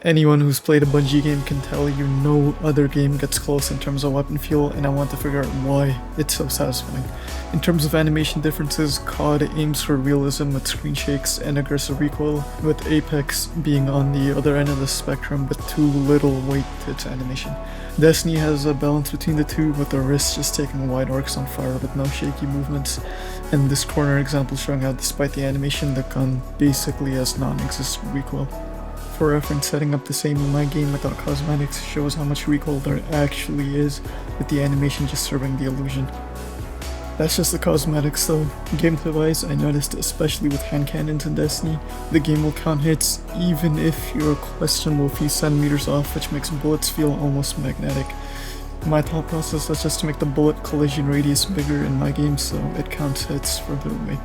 Anyone who's played a Bungie game can tell you no other game gets close in terms of weapon feel, and I want to figure out why it's so satisfying. In terms of animation differences, COD aims for realism with screen shakes and aggressive recoil, with Apex being on the other end of the spectrum with too little weight to its animation. Destiny has a balance between the two, with the wrist just taking wide arcs on fire with no shaky movements, and this corner example showing how despite the animation, the gun basically has non-existent recoil. For reference, setting up the same in my game without cosmetics shows how much recoil there actually is, with the animation just serving the illusion. That's just the cosmetics though. Gameplay wise, I noticed especially with hand cannons in Destiny, the game will count hits even if you're a questionable few centimeters off, which makes bullets feel almost magnetic. My thought process was just to make the bullet collision radius bigger in my game so it counts hits further away.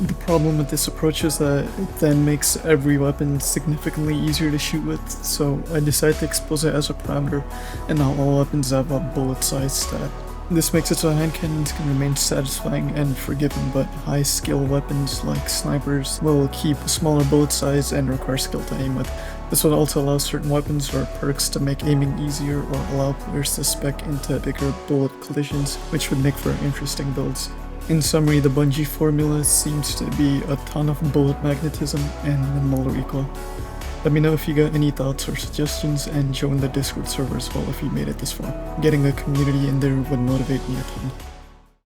The problem with this approach is that it then makes every weapon significantly easier to shoot with, so I decided to expose it as a parameter, and now all weapons have a bullet size stat. This makes it so hand cannons can remain satisfying and forgiving, but high skill weapons like snipers will keep a smaller bullet size and require skill to aim with. This would also allow certain weapons or perks to make aiming easier or allow players to spec into bigger bullet collisions, which would make for interesting builds. In summary, the Bungie formula seems to be a ton of bullet magnetism and minimal recoil. Let me know if you got any thoughts or suggestions, and join the Discord server as well if you made it this far. Getting a community in there would motivate me a ton.